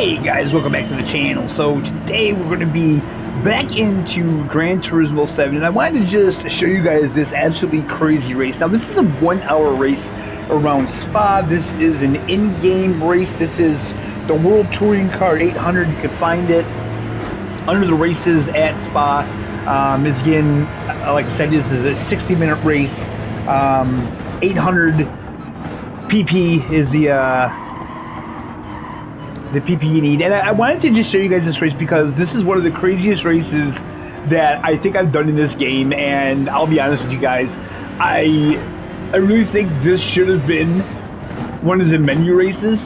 Hey guys, welcome back to the channel. So today we're going to be back into Gran Turismo 7, and I wanted to just show you guys this absolutely crazy race. Now this is a 1 hour race around Spa. This is an in-game race. This is the World Touring Car 800. You can find it under the races at Spa. It's again, like I said, this is a 60-minute race. 800 PP is the PP you need, and I wanted to just show you guys this race because this is one of the craziest races that I think I've done in this game. And I'll be honest with you guys, I really think this should have been one of the menu races,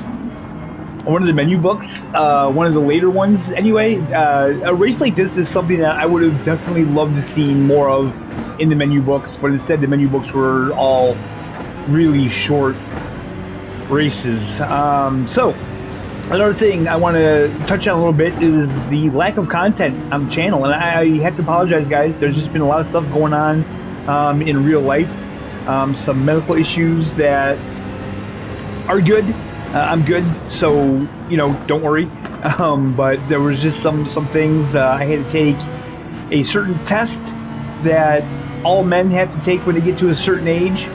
one of the menu books, one of the later ones anyway. A race like this is something that I would have definitely loved to see more of in the menu books, but instead the menu books were all really short races. So another thing I want to touch on a little bit is the lack of content on the channel, and I have to apologize, guys. There's just been a lot of stuff going on in real life, some medical issues that are good. I'm good, so you know, don't worry. But there was just some things. I had to take a certain test that all men have to take when they get to a certain age,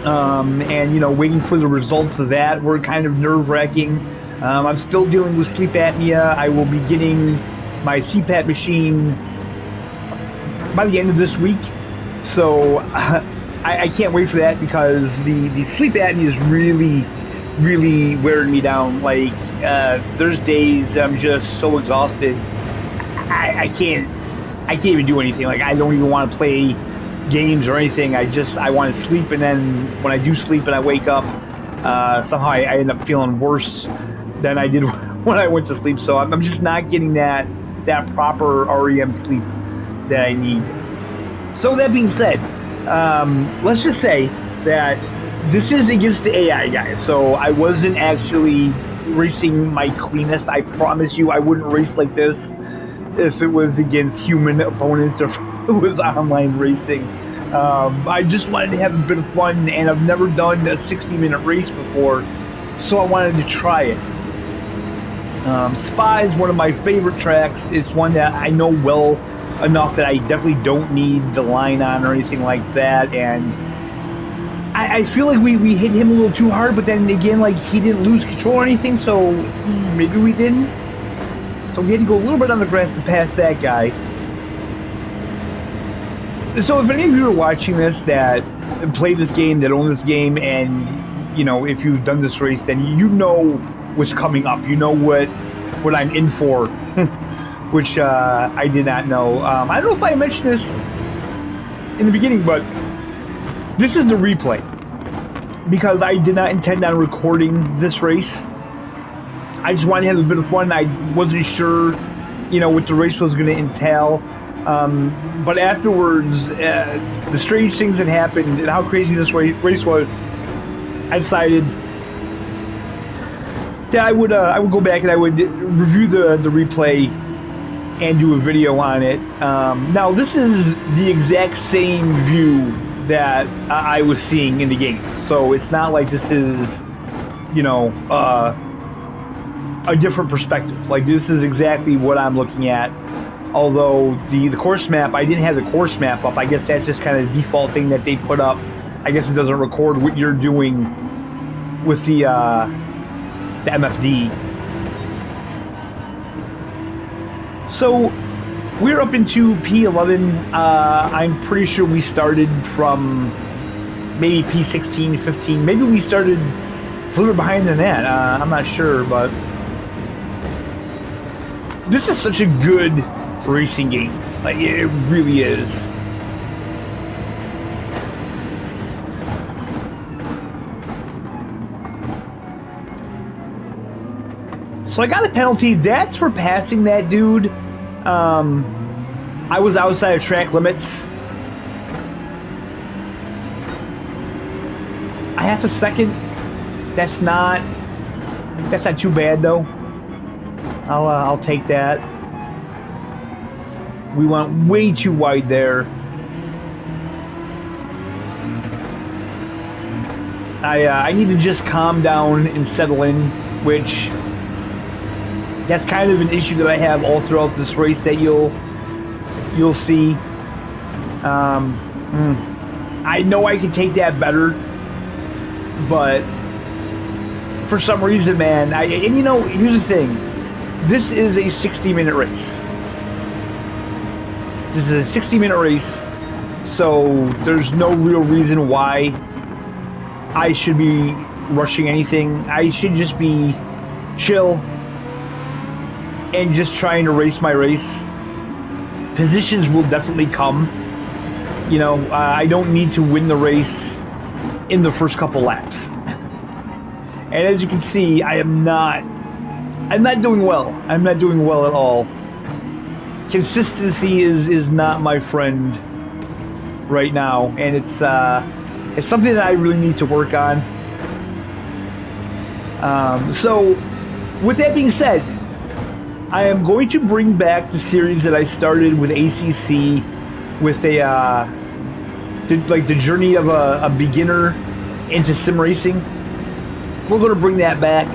and you know, waiting for the results of that were kind of nerve-wracking. I'm still dealing with sleep apnea. I will be getting my CPAP machine by the end of this week, so I can't wait for that because the sleep apnea is really wearing me down. Like there's days I'm just so exhausted I can't even do anything. Like I don't even want to play games or anything. I want to sleep, and then when I do sleep and I wake up, somehow I end up feeling worse than I did when I went to sleep. So I'm just not getting that proper REM sleep that I need. So that being said, let's just say that this is against the AI, guys. So I wasn't actually racing my cleanest. I promise you I wouldn't race like this if it was against human opponents or if it was online racing. I just wanted to have a bit of fun, and I've never done a 60-minute race before, so I wanted to try it. Spa is one of my favorite tracks. It's one that I know well enough that I definitely don't need the line on or anything like that, and I feel like we hit him a little too hard, but then again, like, he didn't lose control or anything, so maybe we didn't. So we had to go a little bit on the grass to pass that guy. So if any of you are watching this that play this game, that own this game, and you know, if you've done this race, then you know what's coming up. You know what I'm in for, which I did not know. I don't know if I mentioned this in the beginning, but this is the replay because I did not intend on recording this race. I just wanted to have a bit of fun. I wasn't sure, you know, what the race was going to entail. But afterwards, the strange things that happened and how crazy this race was, I decided that I would go back and I would review the replay and do a video on it. Now this is the exact same view that I was seeing in the game, so it's not like this is, you know, a different perspective. Like, this is exactly what I'm looking at. Although the course map, I didn't have the course map up. I guess that's just kind of the default thing that they put up. I guess it doesn't record what you're doing with the MFD. So we're up into P11. I'm pretty sure we started from maybe P16, 15. Maybe we started further behind than that. I'm not sure, but this is such a good racing game. Like, it really is. So I got a penalty. That's for passing that dude. I was outside of track limits. A half a second. That's not too bad though. I'll take that. We went way too wide there. I need to just calm down and settle in, which That's kind of an issue that I have all throughout this race that you'll see. I know I can take that better, but for some reason, man, and you know, here's the thing. This is a 60-minute race. This is a 60-minute race, so there's no real reason why I should be rushing anything. I should just be chill and just trying to race my race. Positions will definitely come. You know, I don't need to win the race in the first couple laps. And as you can see, I'm not doing well. I'm not doing well at all. Consistency is not my friend right now, and it's something that I really need to work on. So, with that being said, I am going to bring back the series that I started with ACC, with the journey of a beginner into sim racing. We're going to bring that back.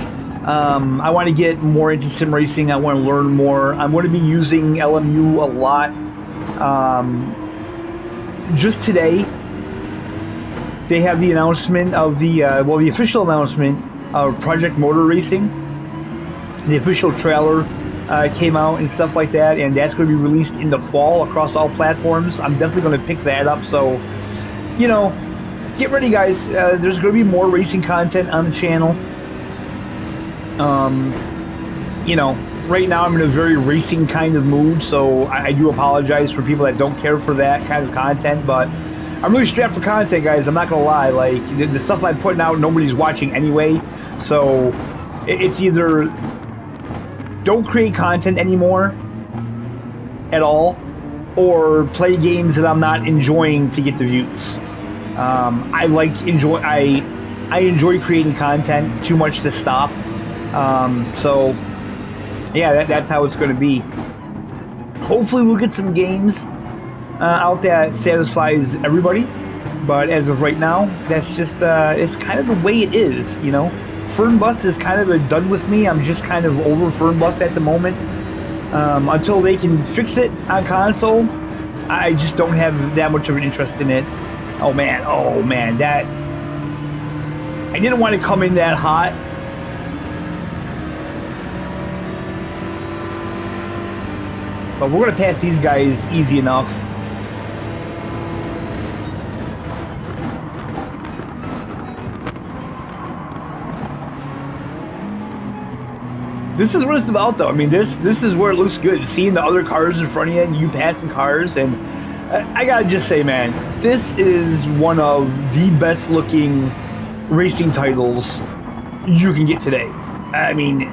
I want to get more into sim racing. I want to learn more. I'm going to be using LMU a lot. Just today, they have the announcement of the official announcement of Project Motor Racing. The official trailer came out and stuff like that, and that's going to be released in the fall across all platforms. I'm definitely going to pick that up. So, you know, get ready, guys. There's going to be more racing content on the channel. You know, right now I'm in a very racing kind of mood, so I do apologize for people that don't care for that kind of content, but I'm really strapped for content, guys. I'm not gonna lie. Like, the stuff I'm putting out, nobody's watching anyway, so it's either don't create content anymore at all, or play games that I'm not enjoying to get the views. I enjoy creating content too much to stop. So yeah, that's how it's going to be. Hopefully we'll get some games out that satisfies everybody, but as of right now, that's just it's kind of the way it is, you know. Fernbus is kind of done with me. I'm just kind of over Fernbus at the moment. Until they can fix it on console, I just don't have that much of an interest in it. Oh man, that I didn't want to come in that hot. But we're going to pass these guys easy enough. This is what it's about, though. I mean, this is where it looks good. Seeing the other cars in front of you and you passing cars. And I got to just say, man, this is one of the best looking racing titles you can get today. I mean,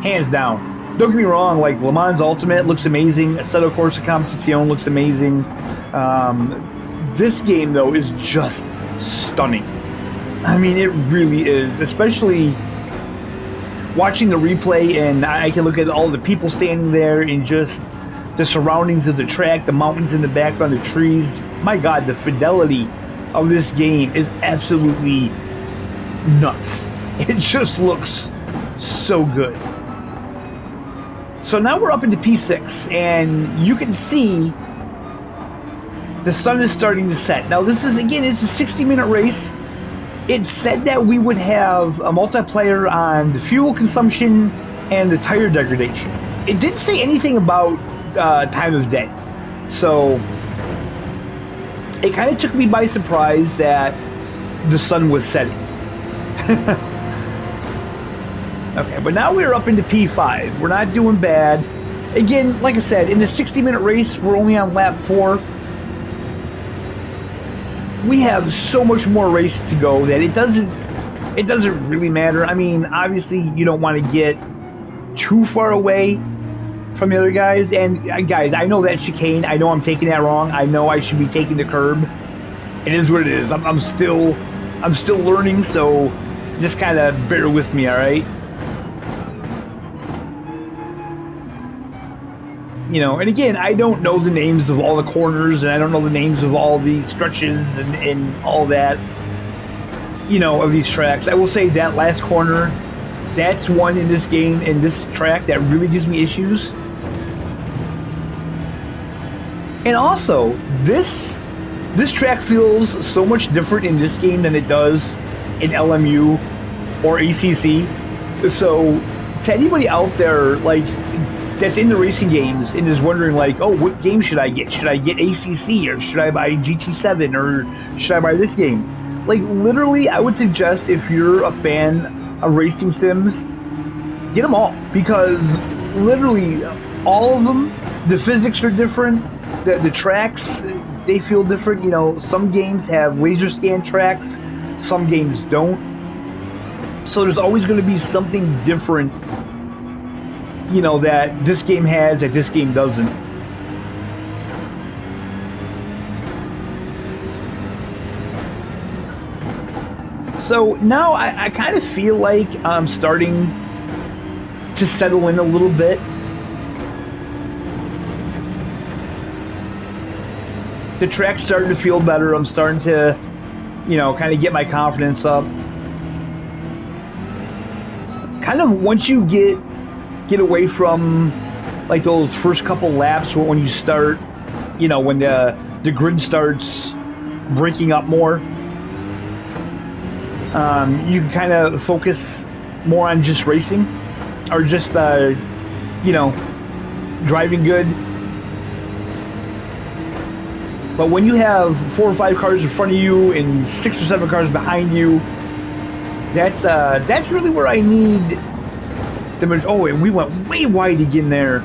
hands down. Don't get me wrong, like Le Mans Ultimate looks amazing, Assetto Corsa Competizione looks amazing. This game, though, is just stunning. I mean, it really is, especially watching the replay, and I can look at all the people standing there and just the surroundings of the track, the mountains in the background, the trees. My God, the fidelity of this game is absolutely nuts. It just looks so good. So now we're up into P6, and you can see the sun is starting to set. Now this is, again, it's a 60-minute race. It said that we would have a multiplayer on the fuel consumption and the tire degradation. It didn't say anything about time of day. So it kind of took me by surprise that the sun was setting. Okay, but now we're up into P5. We're not doing bad. Again, like I said, in the 60-minute race, we're only on lap 4. We have so much more race to go that it doesn't really matter. I mean, obviously, you don't want to get too far away from the other guys. And guys, I know that chicane. I know I'm taking that wrong. I know I should be taking the curb. It is what it is. I'm still learning, so just kind of bear with me, all right? You know, and again, I don't know the names of all the corners, and I don't know the names of all the stretches and all that, you know, of these tracks. I will say that last corner That's one in this game, in this track, that really gives me issues. And also, this track feels so much different in this game than it does in LMU or ACC. So, to anybody out there, like, that's in the racing games and is wondering, like, oh, what game should I get? Should I get ACC, or should I buy GT7, or should I buy this game? Like, literally, I would suggest, if you're a fan of racing sims, get them all, because literally all of them, the physics are different, the tracks, they feel different. You know, some games have laser scan tracks, some games don't. So there's always going to be something different, you know, that this game has that this game doesn't. So now I kind of feel like I'm starting to settle in a little bit. The track's starting to feel better. I'm starting to, you know, kind of get my confidence up. Kind of once you get away from like those first couple laps when you start, you know, when the grid starts breaking up more, you can kind of focus more on just racing, or just you know, driving good. But when you have 4 or 5 cars in front of you and 6 or 7 cars behind you, that's really where I need the. Oh, and we went way wide again there.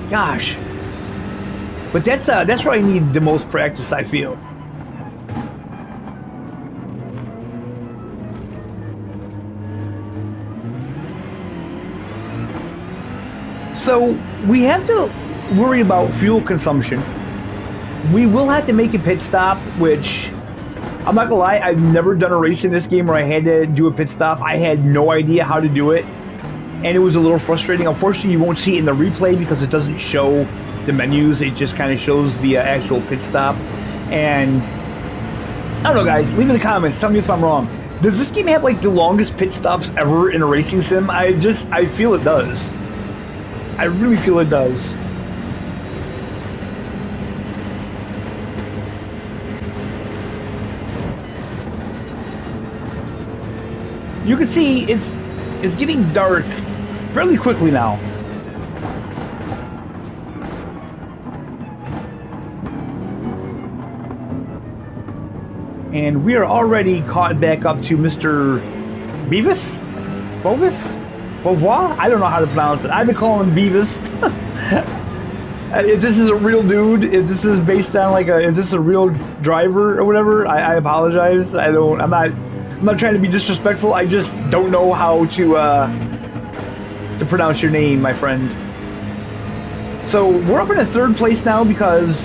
Gosh. But that's where I need the most practice, I feel. So we have to worry about fuel consumption. We will have to make a pit stop, which, I'm not gonna lie, I've never done a race in this game where I had to do a pit stop. I had no idea how to do it, and it was a little frustrating. Unfortunately, you won't see it in the replay because it doesn't show the menus. It just kind of shows the actual pit stop. And I don't know, guys, leave in the comments, tell me if I'm wrong. Does this game have like the longest pit stops ever in a racing sim? I feel it does. I really feel it does. You can see it's getting dark fairly quickly now. And we are already caught back up to Mr. Beavis? Bovis? Beauvoir? I don't know how to pronounce it. I've been calling him Beavis. If this is a real dude, if this is based on like if this is a real driver or whatever, I apologize. I'm not trying to be disrespectful. I just don't know how to pronounce your name, my friend. So we're up in a 3rd place now because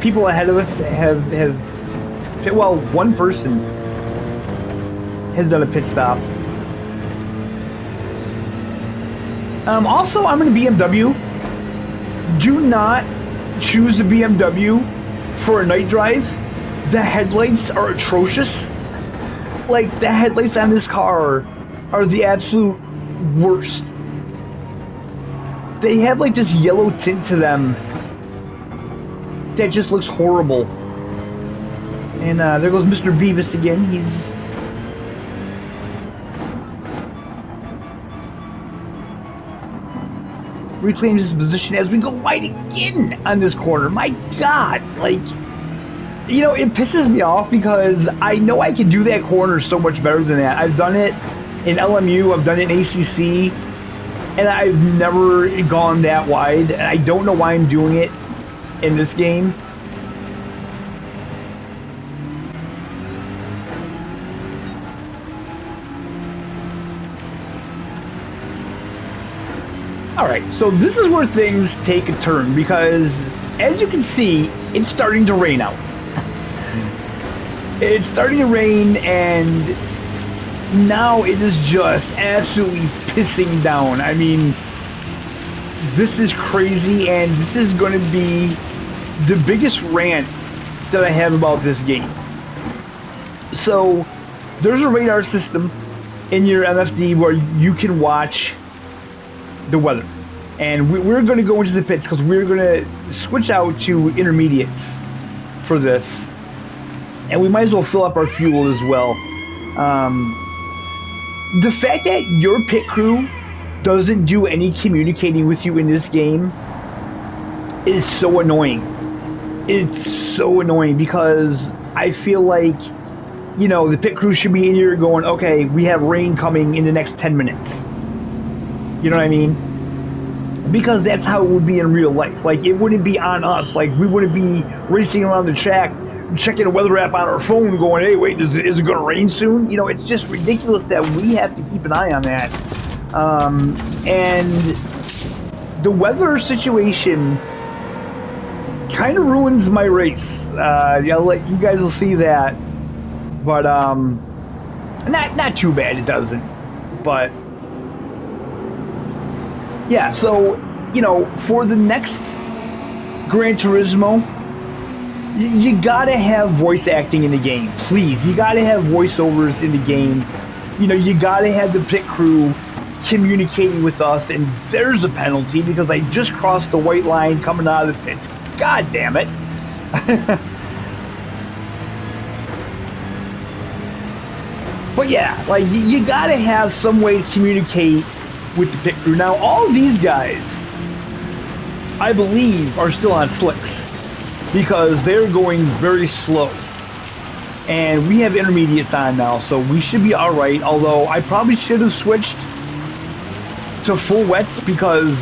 people ahead of us have well, one person has done a pit stop. Also, I'm in a BMW. Do not choose a BMW for a night drive. The headlights are atrocious. Like, the headlights on this car are the absolute worst. They have like this yellow tint to them that just looks horrible. And there goes Mr. Beavis again. He's reclaims his position as we go wide again on this corner. My God, like, you know, it pisses me off because I know I can do that corner so much better than that. I've done it in LMU, I've done it in ACC, and I've never gone that wide. And I don't know why I'm doing it in this game. Alright, so this is where things take a turn because, as you can see, it's starting to rain out. It's starting to rain, and now it is just absolutely pissing down. I mean, this is crazy, and this is going to be the biggest rant that I have about this game. So, there's a radar system in your MFD where you can watch the weather. And we're going to go into the pits because we're going to switch out to intermediates for this. And we might as well fill up our fuel as well. The fact that your pit crew doesn't do any communicating with you in this game is so annoying. It's so annoying because I feel like, you know, the pit crew should be in here going, okay, we have rain coming in the next 10 minutes. You know what I mean? Because that's how it would be in real life. Like, it wouldn't be on us. Like, we wouldn't be racing around the track, checking a weather app on our phone going, hey, wait, is it going to rain soon? You know, it's just ridiculous that we have to keep an eye on that. And the weather situation kind of ruins my race. You guys will see that. But, not too bad, it doesn't. But, yeah, so, you know, for the next Gran Turismo, you gotta have voice acting in the game, please. You gotta have voiceovers in the game. You know, you gotta have the pit crew communicating with us, and there's a penalty because I just crossed the white line coming out of the pits. God damn it. But yeah, like, you gotta have some way to communicate with the pit crew. Now, all of these guys, I believe, are still on slicks because they're going very slow. And we have intermediates on now, so we should be alright, although I probably should have switched to full wets because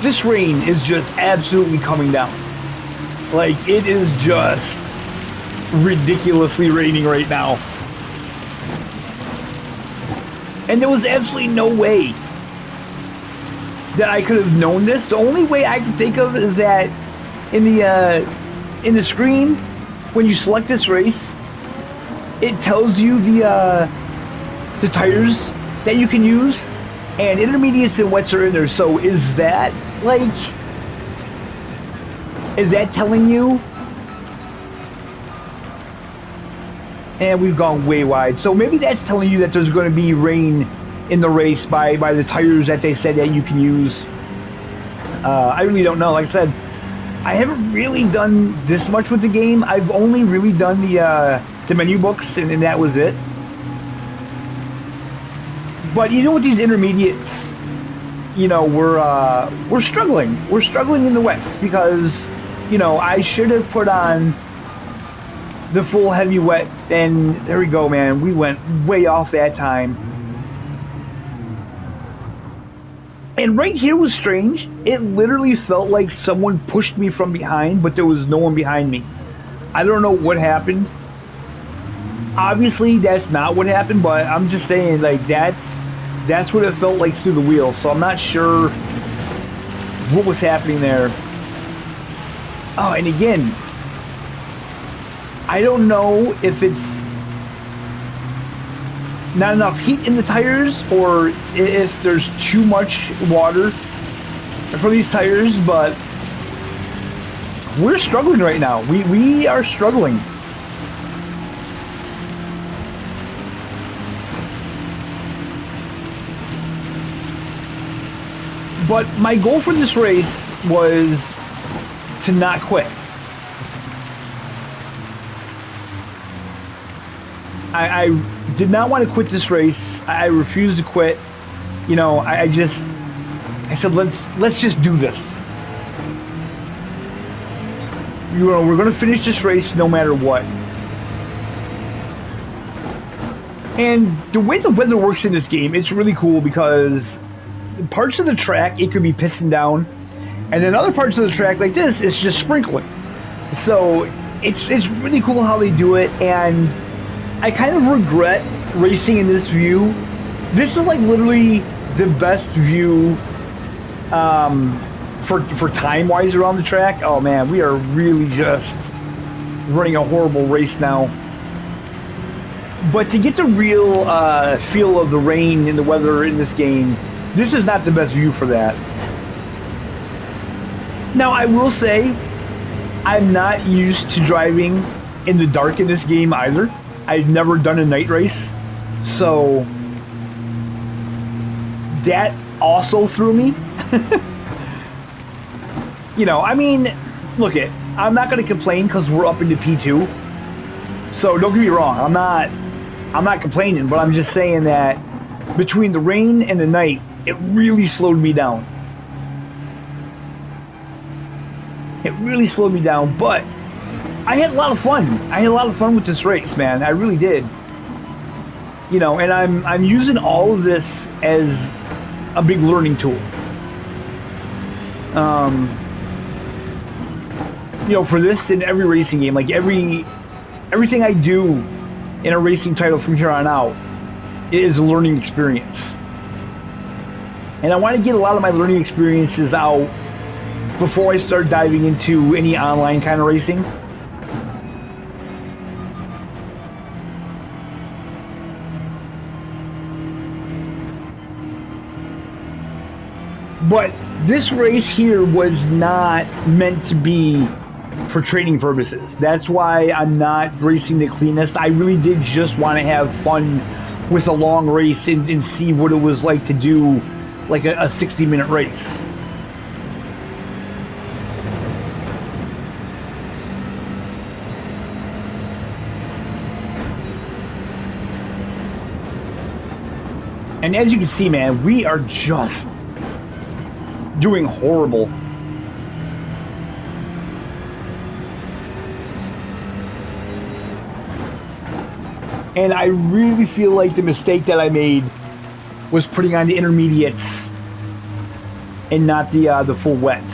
this rain is just absolutely coming down. Like, it is just ridiculously raining right now. And there was absolutely no way that I could have known this. The only way I can think of is that in the screen, when you select this race, it tells you the tires that you can use, and intermediates and wets are in there. So is that telling you? And we've gone way wide. So maybe that's telling you that there's going to be rain in the race by the tires that they said that you can use. I really don't know. Like I said, I haven't really done this much with the game. I've only really done the menu books, and that was it. But you know, with these intermediates, you know, we're struggling. We're struggling in the West because, you know, I should have put on the full heavy wet, and there we go, man. We went way off that time. And right here was strange. It literally felt like someone pushed me from behind, but there was no one behind me. I don't know what happened. Obviously, that's not what happened, but I'm just saying, like, that's what it felt like through the wheels. So I'm not sure what was happening there. Oh, and again, I don't know if it's not enough heat in the tires or if there's too much water for these tires, but we're struggling right now. We are struggling. But my goal for this race was to not quit. I did not want to quit this race. I refused to quit. You know, I said, let's just do this. You know, we're going to finish this race no matter what. And the way the weather works in this game, it's really cool because parts of the track, it could be pissing down. And then other parts of the track, like this, it's just sprinkling. So it's really cool how they do it. And I kind of regret racing in this view. This is like literally the best view for time-wise around the track. Oh man, we are really just running a horrible race now. But to get the real feel of the rain and the weather in this game, this is not the best view for that. Now, I will say, I'm not used to driving in the dark in this game either. I've never done a night race, so that also threw me. You know, I mean, look it. I'm not going to complain because we're up into P2. So don't get me wrong. I'm not complaining, but I'm just saying that between the rain and the night, it really slowed me down. It really slowed me down, but I had a lot of fun. I had a lot of fun with this race, man. I really did. You know, and I'm using all of this as a big learning tool. You know, for this and every racing game, like everything I do in a racing title from here on out is a learning experience. And I want to get a lot of my learning experiences out before I start diving into any online kind of racing. But this race here was not meant to be for training purposes. That's why I'm not racing the cleanest. I really did just want to have fun with a long race and see what it was like to do like a 60-minute race. And as you can see, man, we are just doing horrible. And I really feel like the mistake that I made was putting on the intermediates and not the full wets.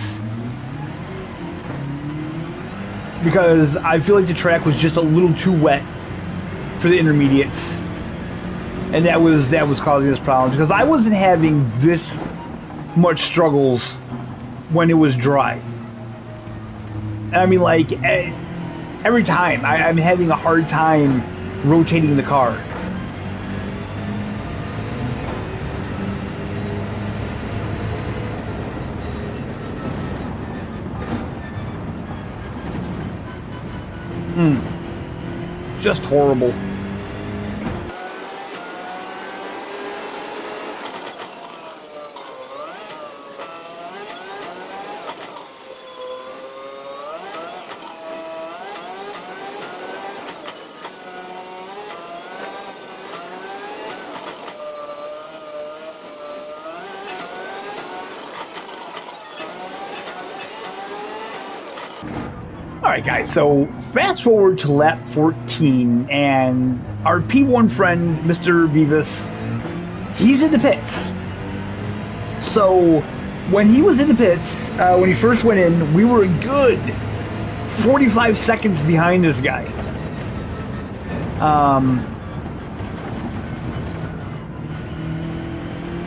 Because I feel like the track was just a little too wet for the intermediates. And that was causing us problems, because I wasn't having this much struggles when it was dry. I mean, like, every time I'm having a hard time rotating the car. Just horrible. Alright guys, so fast forward to lap 14, and our P1 friend, Mr. Vivas, he's in the pits. So when he was in the pits, when he first went in, we were a good 45 seconds behind this guy.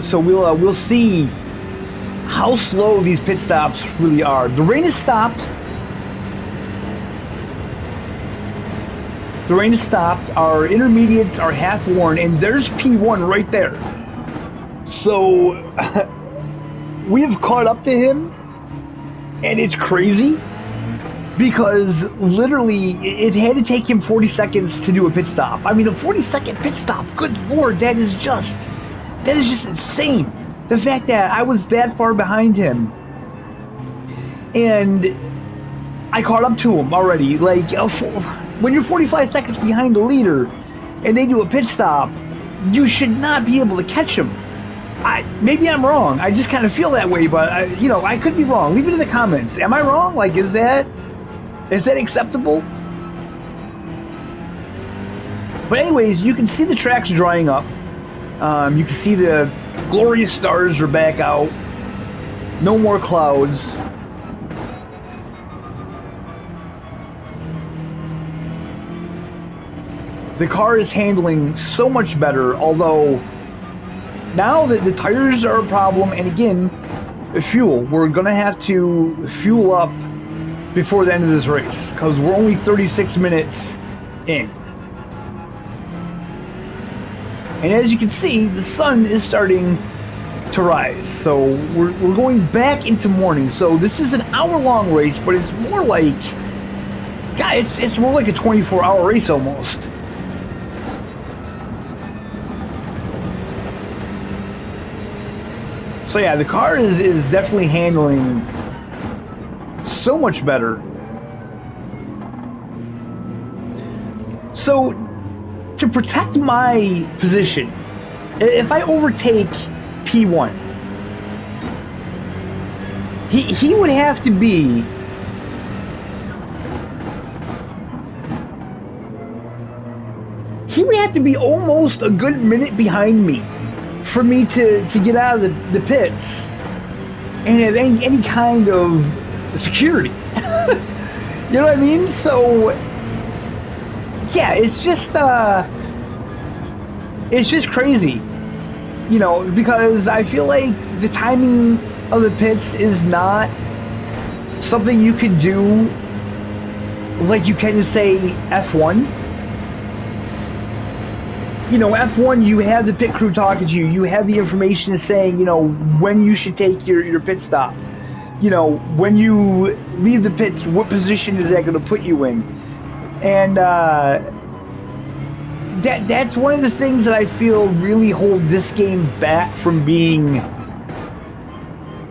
So we'll see how slow these pit stops really are. The rain has stopped. The rain has stopped, our intermediates are half worn, and there's P1 right there. So, we have caught up to him, and it's crazy, because literally, it had to take him 40 seconds to do a pit stop. I mean, a 40-second pit stop, good lord, that is just insane. The fact that I was that far behind him, and I caught up to him already, like, when you're 45 seconds behind the leader and they do a pit stop, you should not be able to catch them. Maybe I'm wrong. I just kind of feel that way, but you know, I could be wrong. Leave it in the comments. Am I wrong? Like, is that acceptable? But anyways, you can see the tracks drying up. You can see the glorious stars are back out. No more clouds. The car is handling so much better, although now that the tires are a problem, and again, fuel. We're going to have to fuel up before the end of this race, because we're only 36 minutes in. And as you can see, the sun is starting to rise. So we're going back into morning. So this is an hour-long race, but it's more like, God, it's more like a 24-hour race almost. So yeah, the car is definitely handling so much better. So to protect my position, if I overtake P1, he would have to be almost a good minute behind me for me to get out of the pits and have any kind of security. You know what I mean? So yeah, it's just crazy, you know, because I feel like the timing of the pits is not something you could do like you can say F1. You know, F1, you have the pit crew talking to you. You have the information saying, you know, when you should take your pit stop. You know, when you leave the pits, what position is that going to put you in? And that's one of the things that I feel really hold this game back from being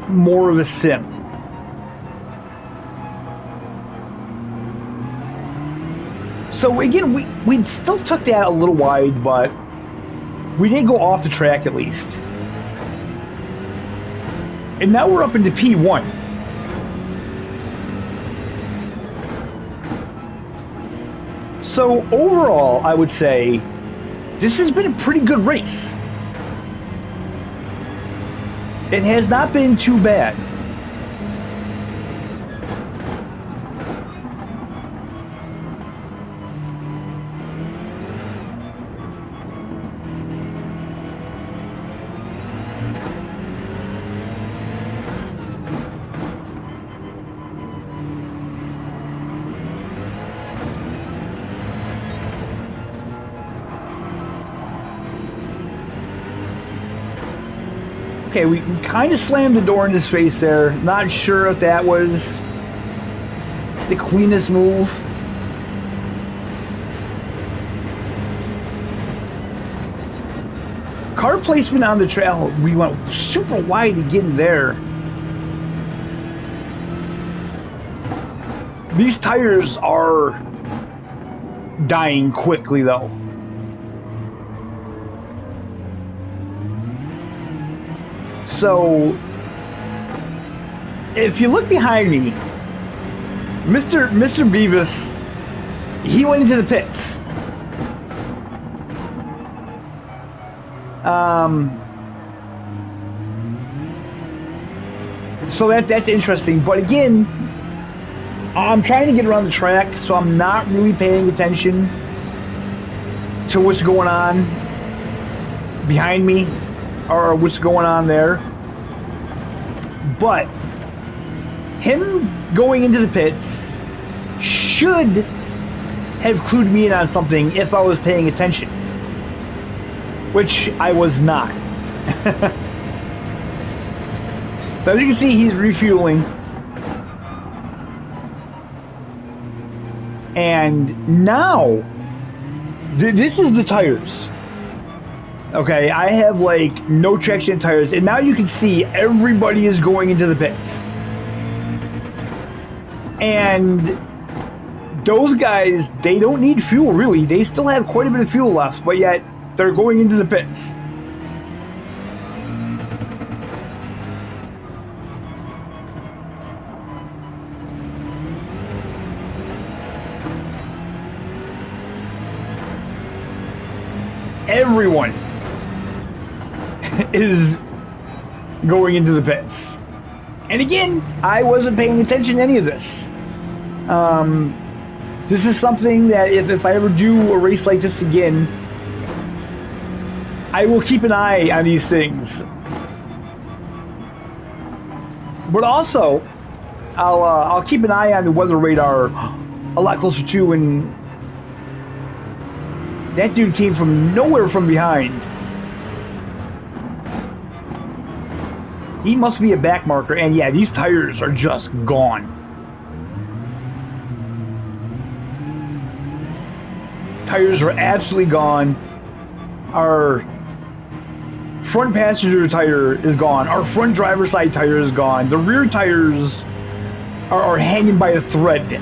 more of a sim. So again, we still took that a little wide, but we didn't go off the track at least. And now we're up into P1. So overall, I would say this has been a pretty good race. It has not been too bad. Okay, we kind of slammed the door in his face there. Not sure if that was the cleanest move. Car placement on the trail, we went super wide to get in there. These tires are dying quickly though. So, if you look behind me, Mr. Beavis, he went into the pits. So that's interesting. But again, I'm trying to get around the track, so I'm not really paying attention to what's going on behind me or what's going on there. But him going into the pits should have clued me in on something if I was paying attention, which I was not. So as you can see, he's refueling. And now, this is the tires. Okay, I have like no traction tires, and now you can see everybody is going into the pits. And those guys, they don't need fuel really. They still have quite a bit of fuel left, but yet they're going into the pits. Everyone is going into the pits. And again, I wasn't paying attention to any of this. This is something that if I ever do a race like this again, I will keep an eye on these things. But also, I'll keep an eye on the weather radar a lot closer too. And that dude came from nowhere from behind. He must be a back marker, and yeah, these tires are just gone. Tires are absolutely gone. Our front passenger tire is gone. Our front driver's side tire is gone. The rear tires are hanging by a thread.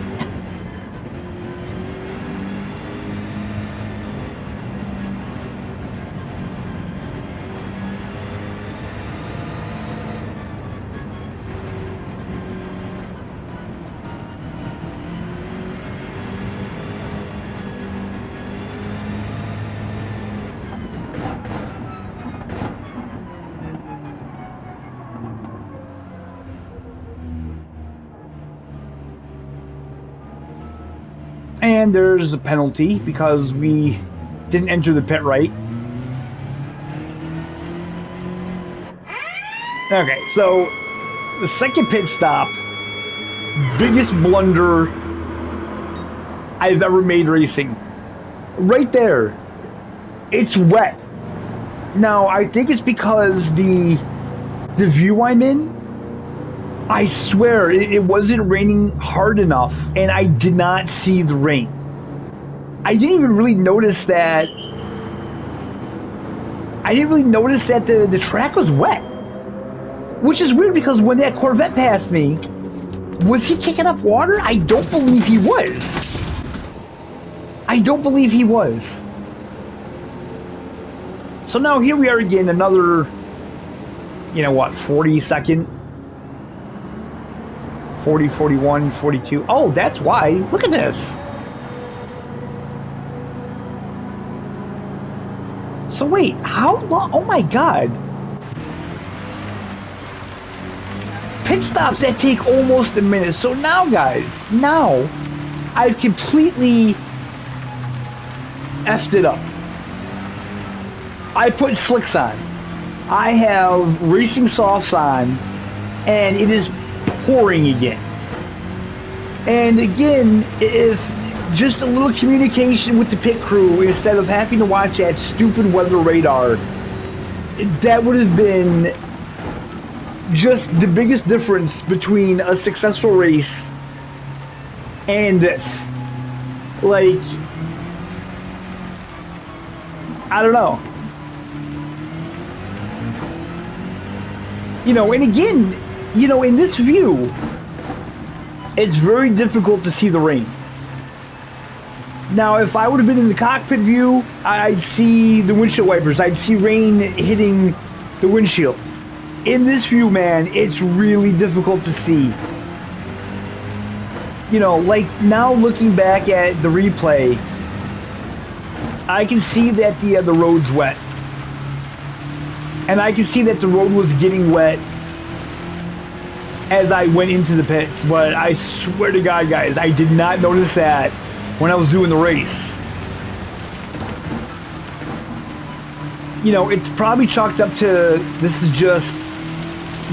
And there's a penalty because we didn't enter the pit right. Okay, so the second pit stop, biggest blunder I've ever made racing. Right there, it's wet. Now, I think it's because the view I'm in, I swear, it wasn't raining hard enough, and I did not see the rain. I didn't even really notice that. I didn't really notice that the track was wet. Which is weird because when that Corvette passed me, was he kicking up water? I don't believe he was. I don't believe he was. So now here we are again, another, you know what, 40-second. 40, 41, 42. Oh, that's why. Look at this. So wait, how long? Oh my god. Pit stops that take almost a minute. So now, guys, now I've completely effed it up. I put slicks on. I have racing softs on, and it is pouring again. And again, if just a little communication with the pit crew instead of having to watch that stupid weather radar, that would have been just the biggest difference between a successful race and this. Like, I don't know. You know, and again, you know, in this view, it's very difficult to see the rain. Now, if I would have been in the cockpit view, I'd see the windshield wipers. I'd see rain hitting the windshield. In this view, man, it's really difficult to see. You know, like now looking back at the replay, I can see that the road's wet. And I can see that the road was getting wet as I went into the pits, but I swear to God, guys, I did not notice that when I was doing the race. You know, it's probably chalked up to this is just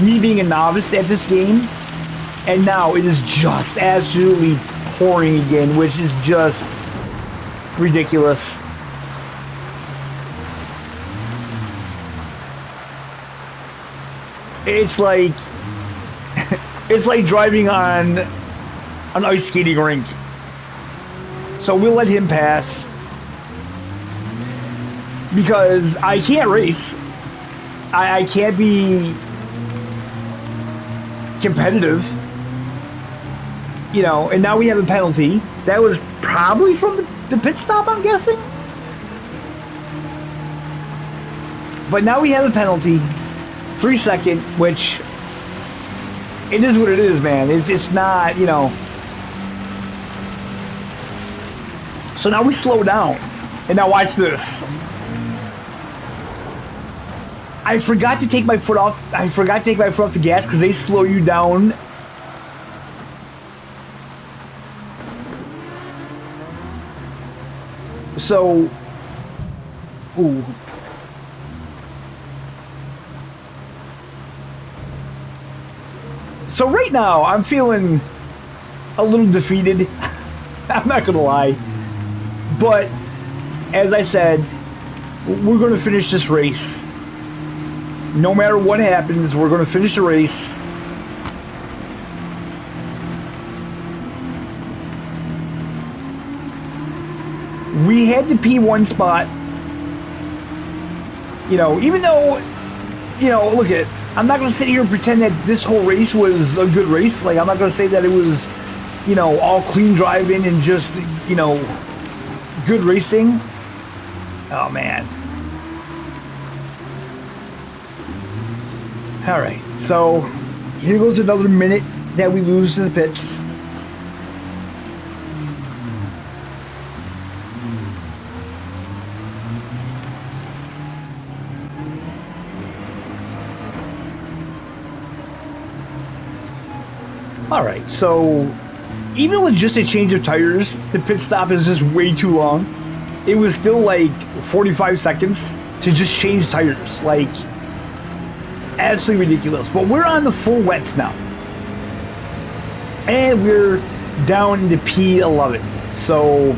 me being a novice at this game, and now it is just absolutely pouring again, which is just ridiculous. It's like it's like driving on an ice skating rink. So we'll let him pass because I can't race. I can't be competitive. You know, and now we have a penalty. That was probably from the pit stop, I'm guessing. But now we have a penalty. 3-second, which it is what it is, man. It's not, you know. So now we slow down. And now watch this. I forgot to take my foot off. I forgot to take my foot off the gas because they slow you down. So, ooh. So right now, I'm feeling a little defeated. I'm not gonna lie. But, as I said, we're gonna finish this race. No matter what happens, we're gonna finish the race. We had the P1 spot. You know, even though you know, look at, I'm not going to sit here and pretend that this whole race was a good race. Like, I'm not going to say that it was, you know, all clean driving and just, you know, good racing. Oh, man. All right, so here goes another minute that we lose to the pits. All right, so even with just a change of tires, the pit stop is just way too long. It was still like 45 seconds to just change tires, like absolutely ridiculous. But we're on the full wets now, and we're down into P11. So,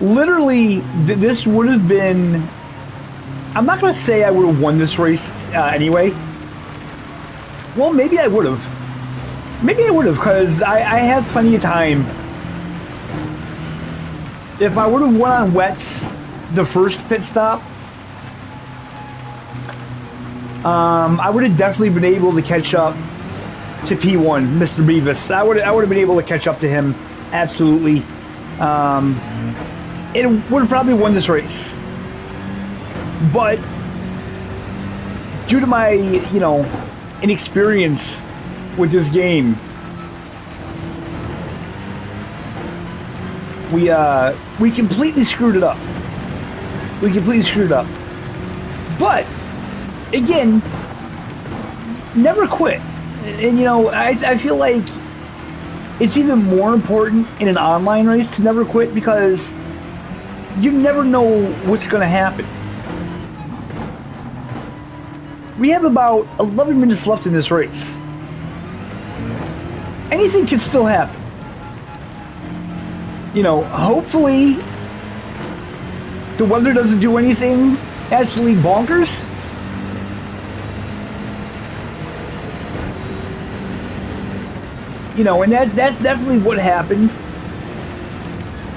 literally, this would have been, I'm not going to say I would have won this race anyway. Well, maybe I would have. Maybe I would have, because I have plenty of time. If I would have won on wets the first pit stop, I would have definitely been able to catch up to P1, Mr. Beavis. I would have been able to catch up to him, absolutely. It would have probably won this race, but due to my, you know, inexperience with this game, we completely screwed it up. We completely screwed it up. But again, never quit. And you know, I feel like it's even more important in an online race to never quit, because you never know what's going to happen. We have about 11 minutes left in this race. Anything can still happen. You know, hopefully the weather doesn't do anything absolutely bonkers. You know, and that's definitely what happened.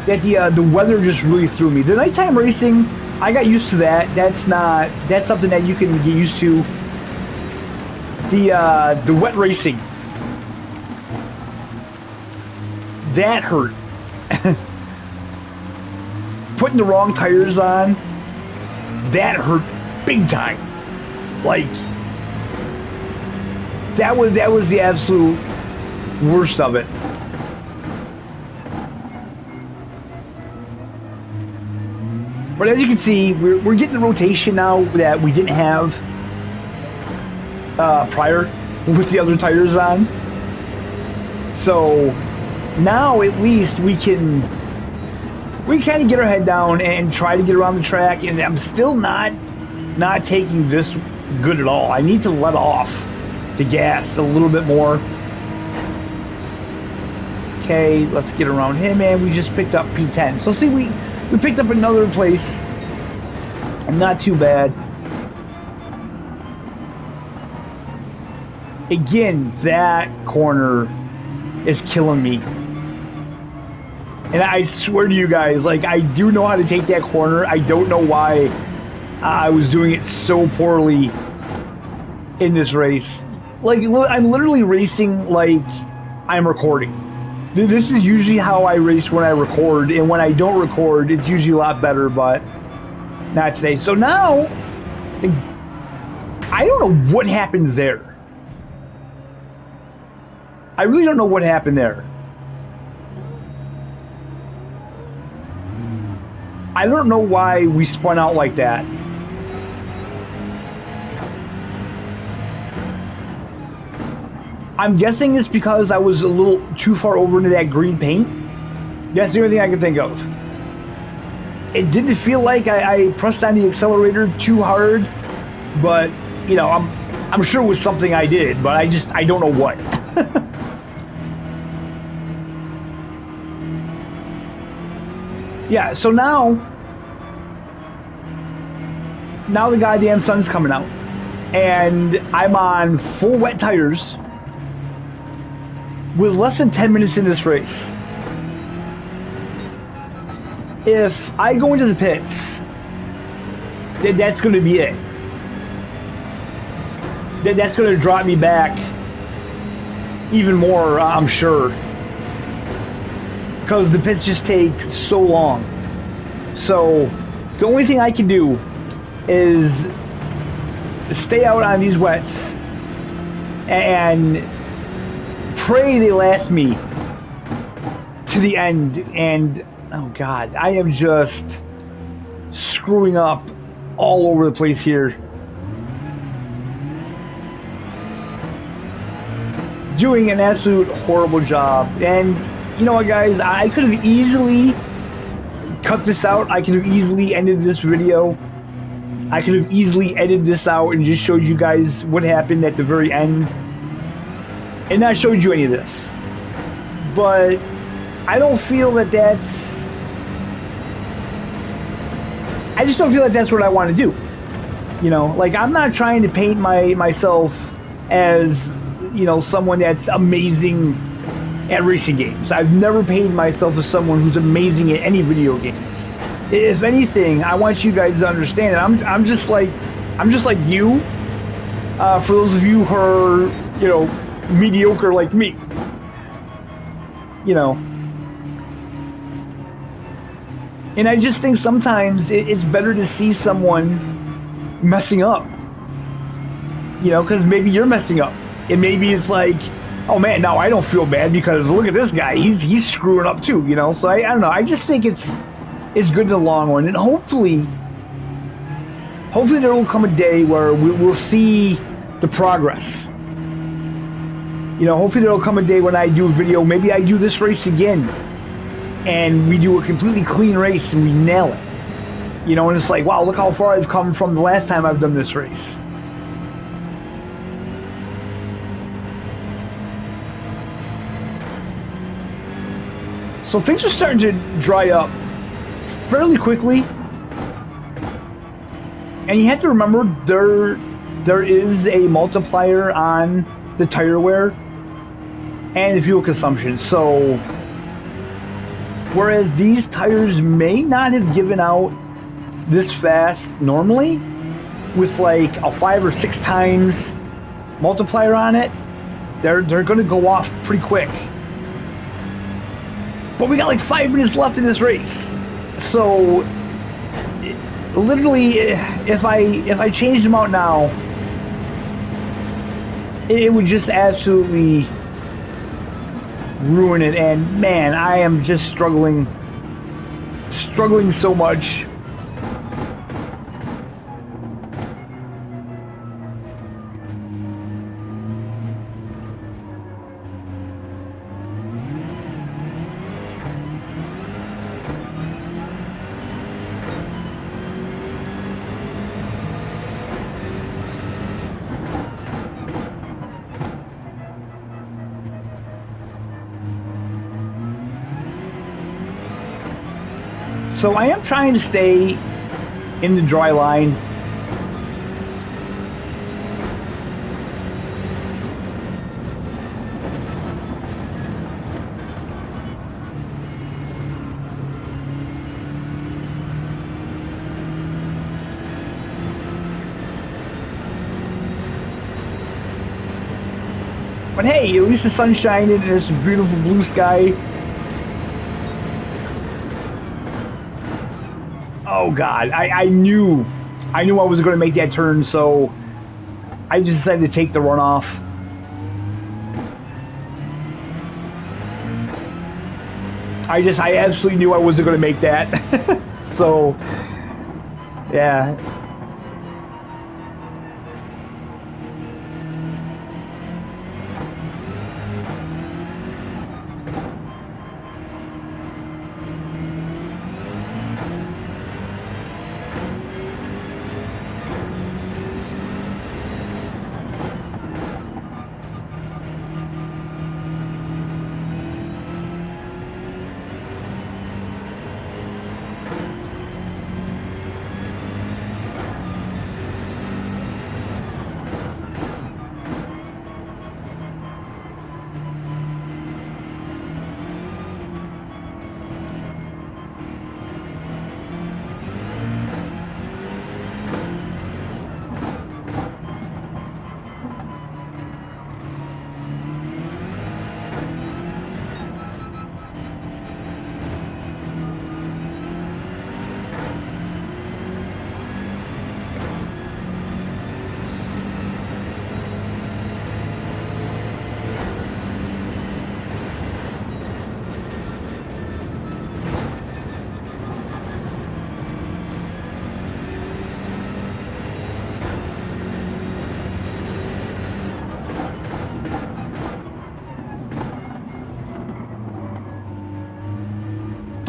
That the weather just really threw me. The nighttime racing, I got used to that. That's something that you can get used to. The wet racing, that hurt. Putting the wrong tires on, that hurt big time. Like, that was the absolute worst of it. But as you can see, we're getting the rotation now that we didn't have prior with the other tires on. So now at least we can kind of get our head down and try to get around the track. And I'm still not taking this good at all. I need to let off the gas a little bit more. Okay, let's get around him, and we just picked up P10. So see, we picked up another place. Not too bad. Again, that corner is killing me. And I swear to you guys, like, I do know how to take that corner. I don't know why I was doing it so poorly in this race. Like, I'm literally racing like I'm recording. This is usually how I race when I record, and when I don't record, it's usually a lot better, but not today. So now, I don't know what happened there. I really don't know what happened there. I don't know why we spun out like that. I'm guessing it's because I was a little too far over into that green paint. That's the only thing I can think of. It didn't feel like I pressed on the accelerator too hard, but you know, I'm sure it was something I did, but I don't know what. Yeah, so now the goddamn sun's coming out, and I'm on full wet tires with less than 10 minutes in this race. if I go into the pits, that's going to be it. That's going to drop me back even more, I'm sure, because the pits just take so long. So the only thing I can do is stay out on these wets and pray they last me to the end. And oh god, I am just screwing up all over the place here, doing an absolute horrible job. And you know what, guys, I could have easily cut this out. I could have easily ended this video. I could have easily edited this out and just showed you guys what happened at the very end and not showed you any of this. But I don't feel that I just don't feel like that's what I want to do. You know, like, I'm not trying to paint myself as, you know, someone that's amazing at racing games. I've never painted myself as someone who's amazing at any video games. If anything, I want you guys to understand that I'm just like you. For those of you who are, you know, mediocre like me, you know. And I just think sometimes it's better to see someone messing up, you know, because maybe you're messing up, and maybe it's like, oh man, now I don't feel bad because look at this guy, he's screwing up too, you know. So I don't know. I just think it's good in the long run, and hopefully there will come a day where we'll see the progress. You know, hopefully there will come a day when I do a video, maybe I do this race again, and we do a completely clean race and we nail it. You know, and it's like, wow, look how far I've come from the last time I've done this race. So things are starting to dry up fairly quickly, and you have to remember there is a multiplier on the tire wear and the fuel consumption. So whereas these tires may not have given out this fast normally, with like a 5 or 6 times multiplier on it, they're going to go off pretty quick. But we got like 5 minutes left in this race. So literally, if I changed them out now, it would just absolutely ruin it. And man, I am just struggling so much. So I am trying to stay in the dry line. But hey, at least the sun's shining and it's a beautiful blue sky. Oh god, I knew I was going to make that turn, so I just decided to take the runoff. I absolutely knew I wasn't going to make that. So yeah.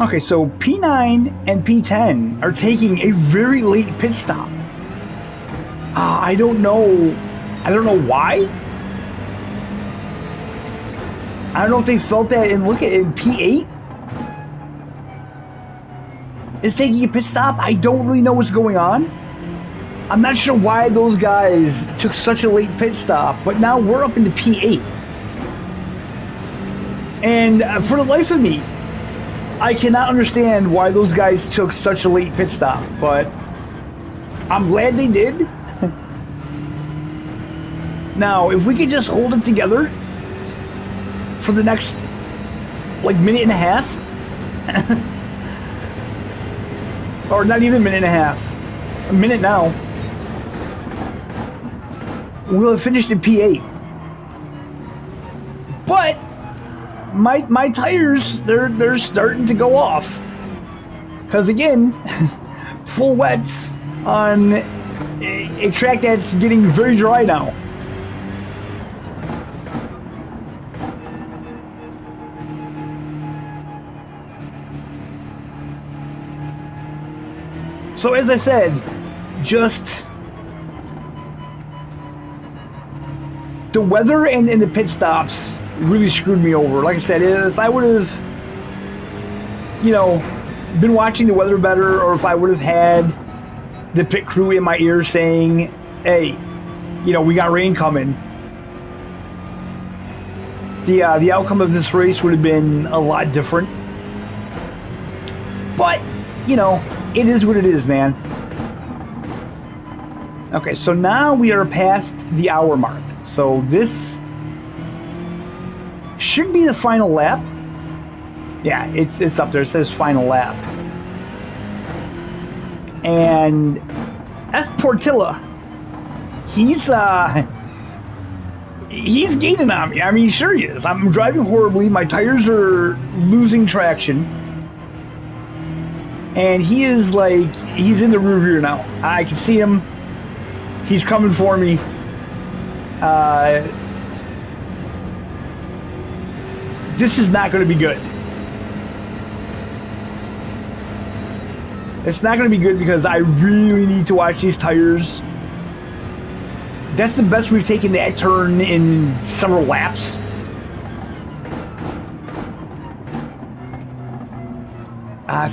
Okay, so P9 and P10 are taking a very late pit stop. I don't know. I don't know why. I don't know if they felt that. And look at it, P8 is taking a pit stop. I don't really know what's going on. I'm not sure why those guys took such a late pit stop, but now we're up into P8. And for the life of me, I cannot understand why those guys took such a late pit stop, but I'm glad they did. Now, if we could just hold it together for the next, like, minute and a half, or not even a minute and a half, a minute now, we'll have finished in P8. But my tires, they're starting to go off, because again, full wets on a track that's getting very dry now. So as I said, just the weather and the pit stops really screwed me over. Like I said, if I would have, you know, been watching the weather better, or if I would have had the pit crew in my ear saying, hey, you know, we got rain coming, the outcome of this race would have been a lot different. But, you know, it is what it is, man. Okay, so now we are past the hour mark. So this should be the final lap. Yeah, it's up there. It says final lap. And S. Portilla, he's gaining on me. I mean, sure he is. I'm driving horribly. My tires are losing traction. And he is like, he's in the rear view now. I can see him. He's coming for me. This is not going to be good. It's not going to be good because I really need to watch these tires. That's the best we've taken that turn in several laps.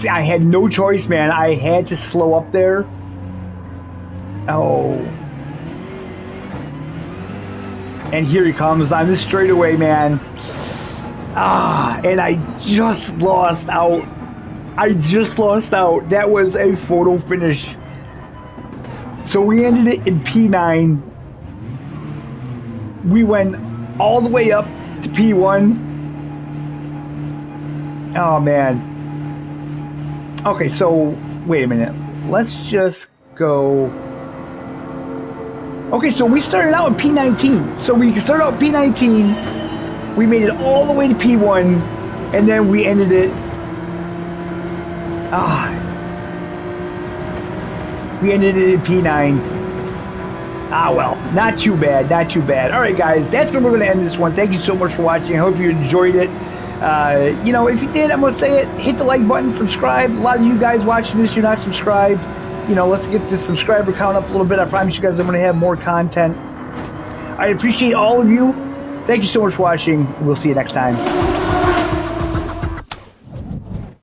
See, I had no choice, man. I had to slow up there. Oh. And here he comes on this straightaway, man. And I just lost out. That was a photo finish. So we ended it in P9. We went all the way up to P1. Oh, man. Okay, so wait a minute. Let's just go. Okay, so we started out at P19. So we started out P19. We made it all the way to P1, and then we ended it. We ended it in P9. Well, not too bad, not too bad. All right, guys, that's where we're going to end this one. Thank you so much for watching. I hope you enjoyed it. You know, if you did, I'm gonna say it, hit the like button, subscribe. A lot of you guys watching this, you're not subscribed. You know, let's get the subscriber count up a little bit. I promise you guys I'm gonna have more content. I appreciate all of you. Thank you so much for watching. We'll see you next time.